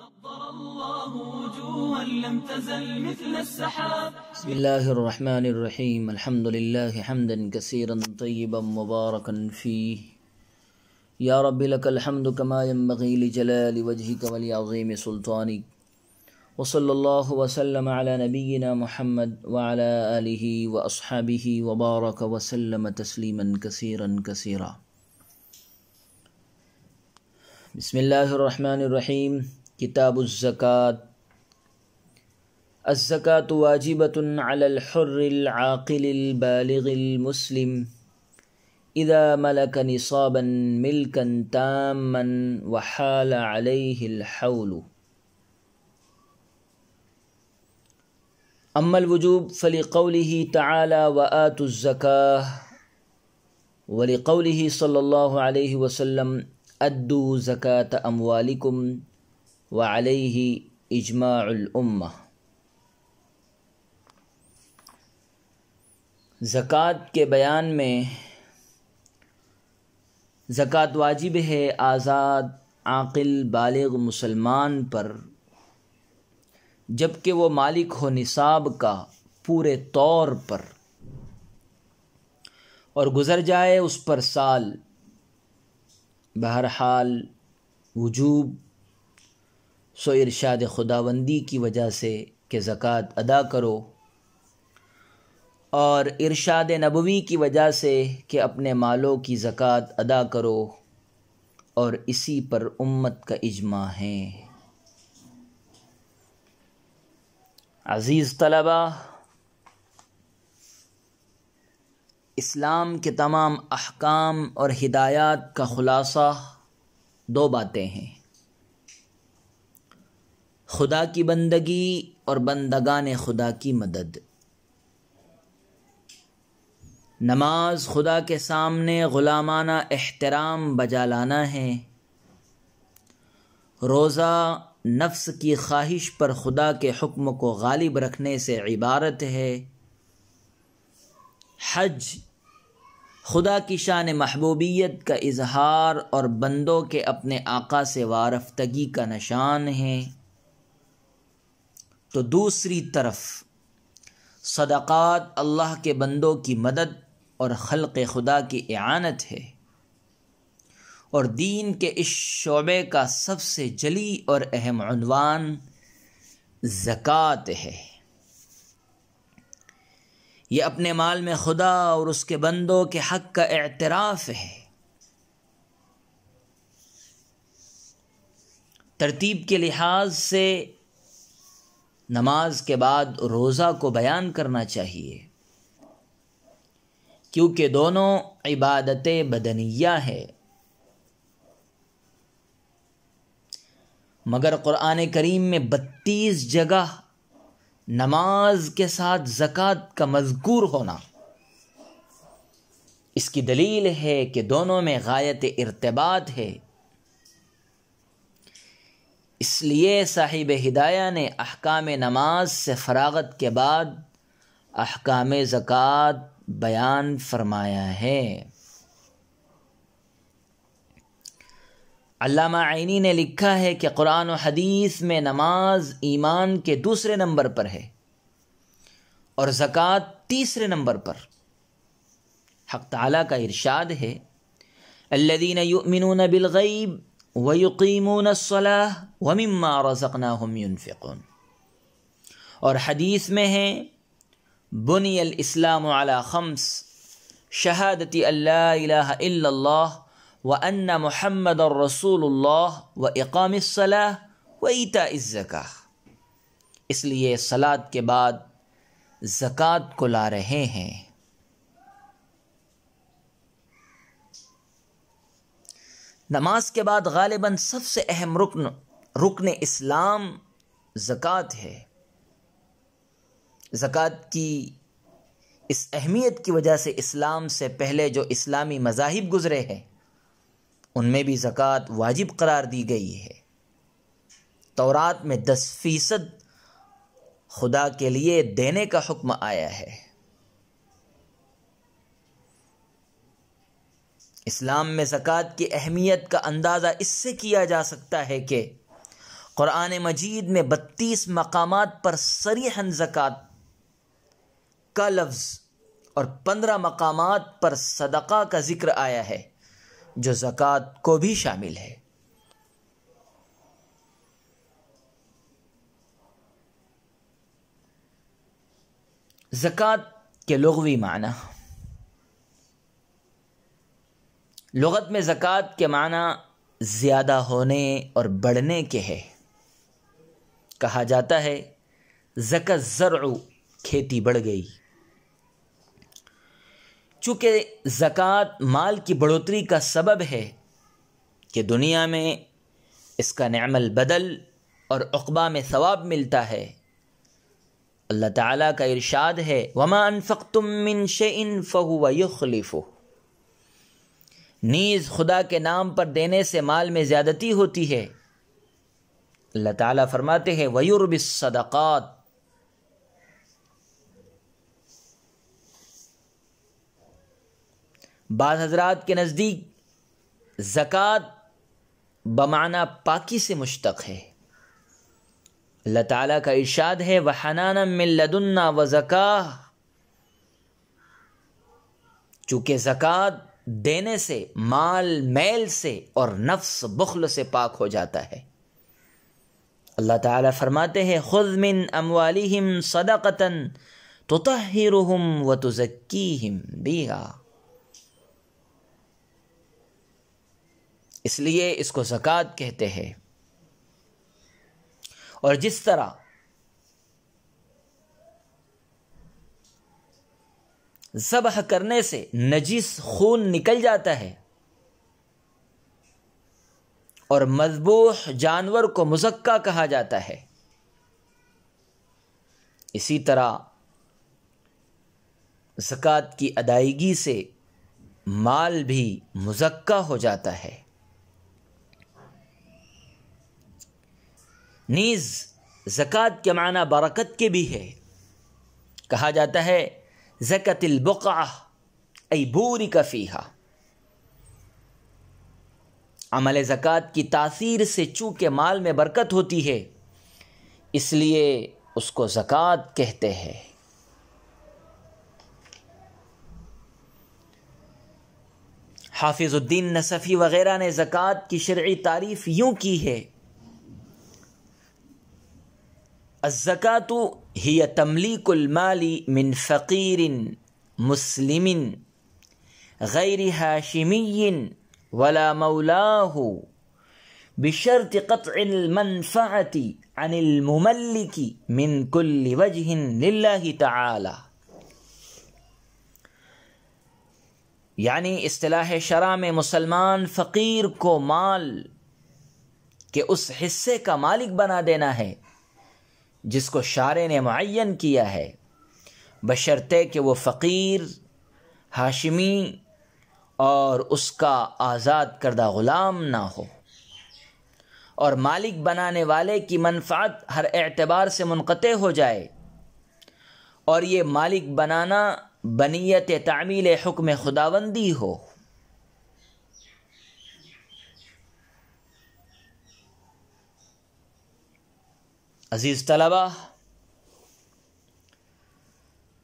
نضر الله وجوها لم تزل مثل السحاب. بسم الله الرحمن الرحيم. الحمد لله حمدا كثيرا طيبا مباركا فيه. يا رب لك الحمد كما ينبغي لجلال وجهك ولعظيم سلطانك. وصلى الله وسلم على نبينا محمد وعلى آله وأصحابه وبارك وسلم تسليما كثيرا كثيرا. بسم الله الرحمن الرحيم. کتاب الزکوٰۃ. الزکوٰۃ واجبۃ علی الحر العاقل البالغ المسلم اذا ملک نصابا ملکا تاما وحال علیہ الحول. اما الوجوب فلقوله تعالی وآتوا الزکاۃ ولقوله صلی اللہ علیہ وسلم ادوا زکاۃ اموالکم وعلیہ اجماع الامہ. زکوٰۃ کے بیان میں زکوٰۃ واجب ہے آزاد عاقل بالغ مسلمان پر جب کہ وہ مالک ہو نصاب کا پورے طور پر اور گزر جائے اس پر سال. بہرحال وجوب سو ارشاد خداوندی کی وجہ سے کہ زکوٰۃ ادا کرو، اور ارشاد نبوی کی وجہ سے کہ اپنے مالوں کی زکوٰۃ ادا کرو، اور اسی پر امت کا اجماع ہے. عزیز طلبہ، اسلام کے تمام احکام اور ہدایات کا خلاصہ دو باتیں ہیں: خدا کی بندگی اور بندگان خدا کی مدد. نماز خدا کے سامنے غلامانہ احترام بجا لانا ہے. روزہ نفس کی خواہش پر خدا کے حکم کو غالب رکھنے سے عبارت ہے. حج خدا کی شان محبوبیت کا اظہار اور بندوں کے اپنے آقا سے وارفتگی کا نشان ہے. تو دوسری طرف صدقات اللہ کے بندوں کی مدد اور خلق خدا کی اعانت ہے، اور دین کے اس شعبے کا سب سے جلی اور اہم عنوان زکوٰۃ ہے. یہ اپنے مال میں خدا اور اس کے بندوں کے حق کا اعتراف ہے. ترتیب کے لحاظ سے نماز کے بعد روزہ کو بیان کرنا چاہیے، کیونکہ دونوں عبادت بدنیہ ہے. مگر قرآن کریم میں 32 جگہ نماز کے ساتھ زکوٰۃ کا مذکور ہونا اس کی دلیل ہے کہ دونوں میں غایت ارتباط ہے. اس لیے صاحب ہدایہ نے احکام نماز سے فراغت کے بعد احکام زکوٰۃ بیان فرمایا ہے. علامہ عینی نے لکھا ہے کہ قرآن و حدیث میں نماز ایمان کے دوسرے نمبر پر ہے اور زکوٰۃ تیسرے نمبر پر. حق تعالیٰ کا ارشاد ہے: الذین یؤمنون بالغیب وَيُقِيمُونَ الصَّلَاةَ وَمِمَّا رَزَقْنَاهُمْ يُنْفِقُونَ. اور حدیث میں ہے: بُنِيَ الْإِسْلَامُ عَلَى 5 شَهَادَةِ أَن لَا إِلَهَ إِلَّا اللَّهُ وَأَنَّ مُحَمَّدًا رَسُولُ اللَّهِ وَإِقَامِ الصَّلَاةِ وَإِيتَاءِ الزَّكَاةِ. اس لیے صلاۃ کے بعد زکوٰۃ کو لا رہے ہیں. نماز کے بعد غالباً سب سے اہم رکن اسلام زکوٰۃ ہے. زکوٰۃ کی اس اہمیت کی وجہ سے اسلام سے پہلے جو اسلامی مذاہب گزرے ہیں ان میں بھی زکوٰۃ واجب قرار دی گئی ہے. تورات میں 10% خدا کے لیے دینے کا حکم آیا ہے. اسلام میں زکوٰۃ کی اہمیت کا اندازہ اس سے کیا جا سکتا ہے کہ قرآن مجید میں 32 مقامات پر صریحاً زکوٰۃ کا لفظ اور 15 مقامات پر صدقہ کا ذکر آیا ہے جو زکوٰۃ کو بھی شامل ہے۔ زکوٰۃ کے لغوی معنی، لغت میں زکوٰۃ کے معنی زیادہ ہونے اور بڑھنے کے ہے۔ کہا جاتا ہے زکا الزرع، کھیتی بڑھ گئی۔ چونکہ زکوٰۃ مال کی بڑھوتری کا سبب ہے کہ دنیا میں اس کا نعم البدل اور عقبہ میں ثواب ملتا ہے۔ اللہ تعالیٰ کا ارشاد ہے وَمَا أَنفَقْتُم مِّن شَيْءٍ فَهُوَ يُخْلِفُهُ، نیز خدا کے نام پر دینے سے مال میں زیادتی ہوتی ہے۔ اللہ تعالیٰ فرماتے ہیں وَيُرْبِي الصَّدَقَاتِ، بعض حضرات کے نزدیک زکوٰۃ بمعنی پاکی سے مشتق ہے۔ اللہ تعالیٰ کا ارشاد ہے وَحَنَانًا مِّن لَّدُنَّا وَزَكَاةً، چونکہ زکوٰۃ دینے سے مال میل سے اور نفس بخل سے پاک ہو جاتا ہے۔ اللہ تعالیٰ فرماتے ہیں خُذْ مِنْ أَمْوَالِهِمْ صَدَقَةً تُطَهِّرُهُمْ وَتُزَكِّيهِمْ بِهَا، اس لیے اس کو زکوٰۃ کہتے ہیں۔ اور جس طرح ذبح کرنے سے نجس خون نکل جاتا ہے اور مذبوح جانور کو مزکا کہا جاتا ہے، اسی طرح زکوٰۃ کی ادائیگی سے مال بھی مزکا ہو جاتا ہے۔ نیز زکوٰۃ کے معنی برکت کے بھی ہے۔ کہا جاتا ہے زکت البقعہ ای بورک فیہا، عمل زکوٰۃ کی تاثیر سے چونکہ مال میں برکت ہوتی ہے اس لیے اس کو زکوٰۃ کہتے ہیں۔ حافظ الدین نصفی وغیرہ نے زکوٰۃ کی شرعی تعریف یوں کی ہے الزکاۃ ہی تملیک المال من فقیر مسلم غیر ہاشمی ولا مولاہ بشرط قطع المنفعۃ عن المملک من کل وجہ للہ تعالی، یعنی اصطلاح شرع میں مسلمان فقیر کو مال کے اس حصے کا مالک بنا دینا ہے جس کو شارع نے معین کیا ہے، بشرطے کہ وہ فقیر، ہاشمی اور اس کا آزاد کردہ غلام نہ ہو، اور مالک بنانے والے کی منفعت ہر اعتبار سے منقطع ہو جائے، اور یہ مالک بنانا بنیت تعمیل حکم خداوندی ہو۔ عزیز طلبہ،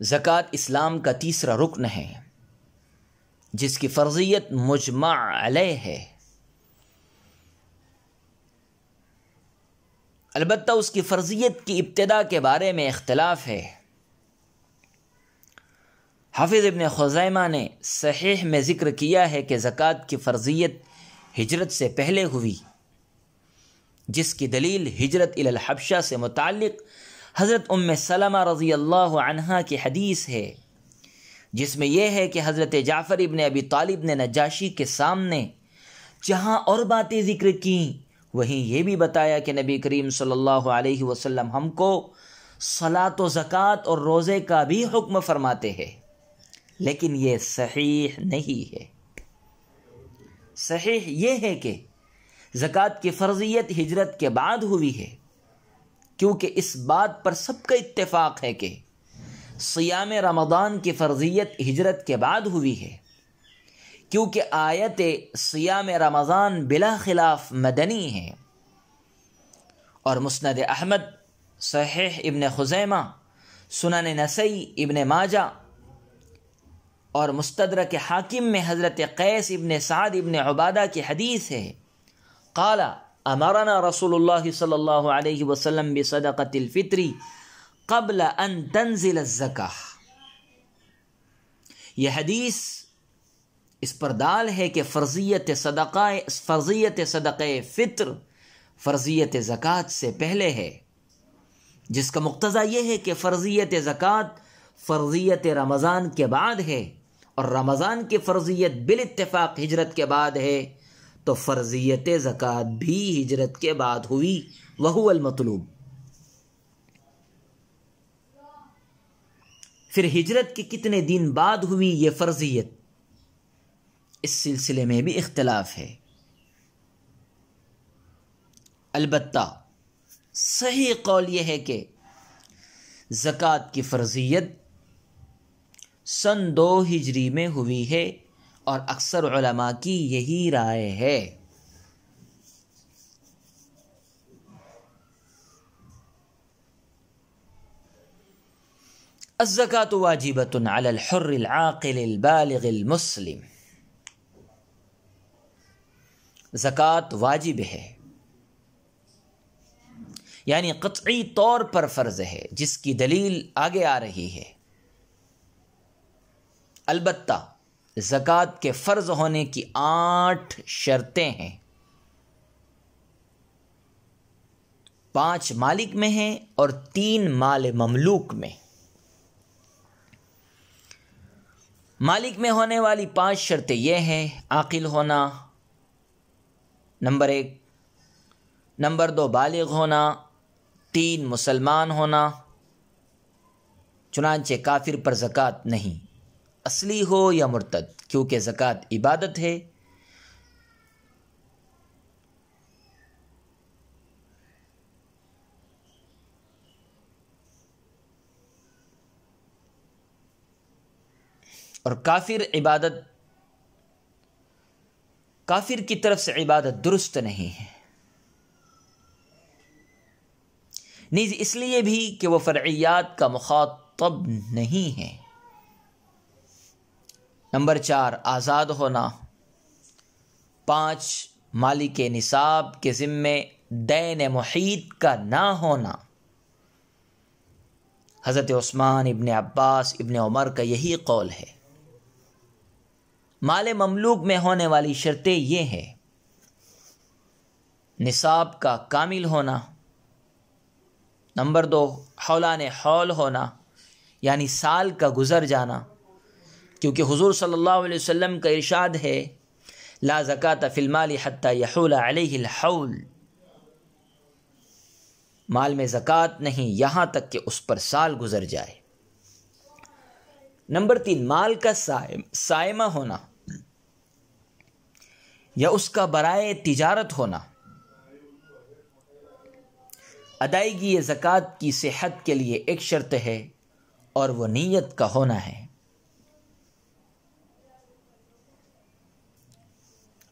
زکوٰۃ اسلام کا تیسرا رکن ہے جس کی فرضیت مجمع علیہ ہے، البتہ اس کی فرضیت کی ابتدا کے بارے میں اختلاف ہے۔ حافظ ابن خزیمہ نے صحیح میں ذکر کیا ہے کہ زکوٰۃ کی فرضیت ہجرت سے پہلے ہوئی، جس کی دلیل ہجرت الی الحبشہ سے متعلق حضرت ام سلمہ رضی اللہ عنہا کی حدیث ہے، جس میں یہ ہے کہ حضرت جعفر ابن ابی طالب نے نجاشی کے سامنے جہاں اور باتیں ذکر کیں وہیں یہ بھی بتایا کہ نبی کریم صلی اللہ علیہ وسلم ہم کو صلاۃ و زکوٰۃ اور روزے کا بھی حکم فرماتے ہیں، لیکن یہ صحیح نہیں ہے۔ صحیح یہ ہے کہ زکوٰۃ کی فرضیت ہجرت کے بعد ہوئی ہے، کیونکہ اس بات پر سب کا اتفاق ہے کہ صیام رمضان کی فرضیت ہجرت کے بعد ہوئی ہے، کیونکہ آیت صیام رمضان بلا خلاف مدنی ہے، اور مسند احمد، صحیح ابن خزیمہ، سنن نسائی، ابن ماجہ اور مستدرک حاکم میں حضرت قیس ابن سعد ابن عبادہ کی حدیث ہے، قال امرنا رسول اللہ صلی اللہ علیہ وسلم بصدقۃ الفطر قبل ان تنزل الزکاۃ۔ یہ حدیث اس پر دال ہے کہ فرضیت صدقہ فطر فرضیت زکوٰۃ سے پہلے ہے، جس کا مقتضا یہ ہے کہ فرضیت زکوٰۃ فرضیت رمضان کے بعد ہے، اور رمضان کی فرضیت بالاتفاق ہجرت کے بعد ہے، تو فرضیت زکوٰۃ بھی ہجرت کے بعد ہوئی، وہو المطلوب۔ پھر ہجرت کے کتنے دن بعد ہوئی یہ فرضیت، اس سلسلے میں بھی اختلاف ہے۔ البتہ صحیح قول یہ ہے کہ زکوٰۃ کی فرضیت سن 2 ہجری میں ہوئی ہے، اور اکثر علماء کی یہی رائے ہے۔ الزکاۃ واجبۃ علی الحر العاقل البالغ المسلم۔ زکوٰۃ واجب ہے، یعنی قطعی طور پر فرض ہے، جس کی دلیل آگے آ رہی ہے۔ البتہ زکوٰۃ کے فرض ہونے کی 8 شرطیں ہیں، 5 مالک میں ہیں اور 3 مال مملوک میں۔ مالک میں ہونے والی 5 شرطیں یہ ہیں: عاقل ہونا نمبر 1، نمبر 2 بالغ ہونا، 3 مسلمان ہونا، چنانچہ کافر پر زکوٰۃ نہیں، اصلی ہو یا مرتد، کیونکہ زکوٰۃ عبادت ہے۔ اور کافر کی طرف سے عبادت درست نہیں ہے، نیز اس لیے بھی کہ وہ فرعیات کا مخاطب نہیں ہے۔ نمبر 4 آزاد ہونا، 5 مالک نصاب کے ذمے دین محیط کا نہ ہونا۔ حضرت عثمان، ابن عباس، ابن عمر کا یہی قول ہے۔ مال مملوک میں ہونے والی شرطیں یہ ہیں: نصاب کا کامل ہونا، نمبر 2 حولان حول ہونا، یعنی سال کا گزر جانا، کیونکہ حضور صلی اللہ علیہ وسلم کا ارشاد ہے: لا زکاۃ فی المال حتی یحول علیہ الحول، مال میں زکوٰۃ نہیں یہاں تک کہ اس پر سال گزر جائے۔ نمبر 3 مال کا سائمہ ہونا یا اس کا برائے تجارت ہونا۔ ادائیگی زکوٰۃ کی صحت کے لیے ایک شرط ہے، اور وہ نیت کا ہونا ہے۔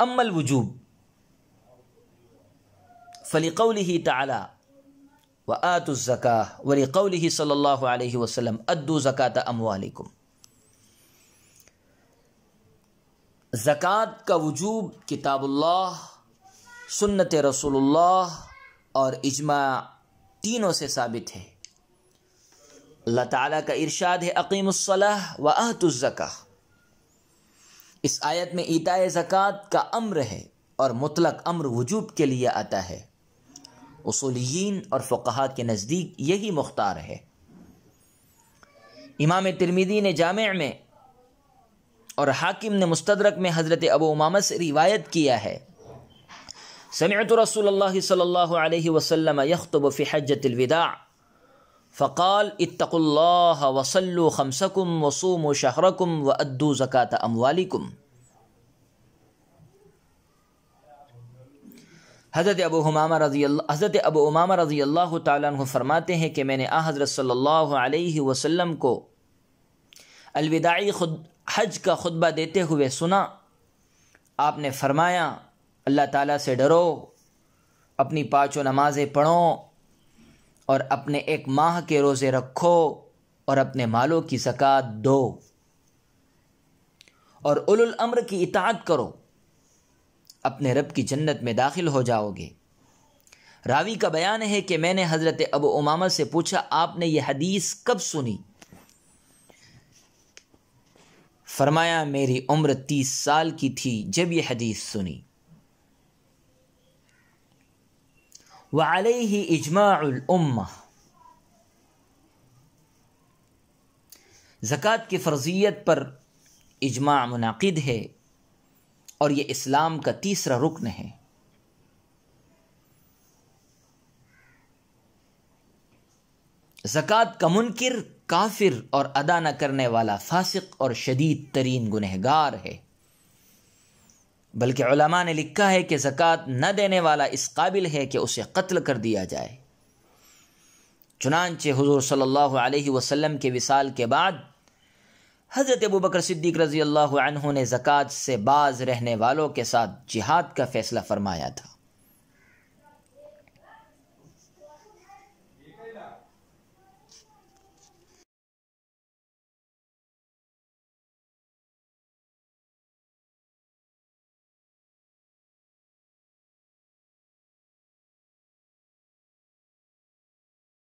اما الوجوب فلقوله تعالی وآتوا الزکاة ولقوله صلی اللہ علیہ وسلم ادوا زکاة اموالکم۔ زکوٰۃ کا وجوب کتاب اللہ، سنت رسول اللہ اور اجماع تینوں سے ثابت ہے۔ اللہ تعالیٰ کا ارشاد ہے: اقیموا الصلاۃ وآتوا الزکاۃ۔ اس آیت میں ایتاء زکوٰۃ کا امر ہے، اور مطلق امر وجوب کے لیے آتا ہے۔ اصولیین اور فقہاء کے نزدیک یہی مختار ہے۔ امام ترمذی نے جامع میں اور حاکم نے مستدرک میں حضرت ابو امامہ سے روایت کیا ہے: سمعت رسول اللہ صلی اللہ علیہ وسلم یخطب فی حجۃ الوداع فقال اتقوا اللہ وصلوا خمسکم وصوموا شہرکم وادوا زکاة اموالکم۔ حضرت ابو امامہ رضی اللہ تعالیٰ عنہ فرماتے ہیں کہ میں نے حضرت صلی اللہ علیہ وسلم کو الوداعی حج کا خطبہ دیتے ہوئے سنا۔ آپ نے فرمایا: اللہ تعالیٰ سے ڈرو، اپنی 5 نمازیں پڑھو اور اپنے 1 ماہ کے روزے رکھو اور اپنے مالوں کی زکوٰۃ دو اور اولو الامر کی اطاعت کرو، اپنے رب کی جنت میں داخل ہو جاؤ گے۔ راوی کا بیان ہے کہ میں نے حضرت ابو امامہ سے پوچھا آپ نے یہ حدیث کب سنی؟ فرمایا میری عمر 30 سال کی تھی جب یہ حدیث سنی۔ وعلیہ اجماع الامہ، زکوٰۃ کی فرضیت پر اجماع منعقد ہے اور یہ اسلام کا تیسرا رکن ہے۔ زکوٰۃ کا منکر کافر اور ادا نہ کرنے والا فاسق اور شدید ترین گنہگار ہے، بلکہ علماء نے لکھا ہے کہ زکوٰۃ نہ دینے والا اس قابل ہے کہ اسے قتل کر دیا جائے۔ چنانچہ حضور صلی اللہ علیہ وسلم کے وصال کے بعد حضرت ابوبکر صدیق رضی اللہ عنہ نے زکوٰۃ سے باز رہنے والوں کے ساتھ جہاد کا فیصلہ فرمایا تھا۔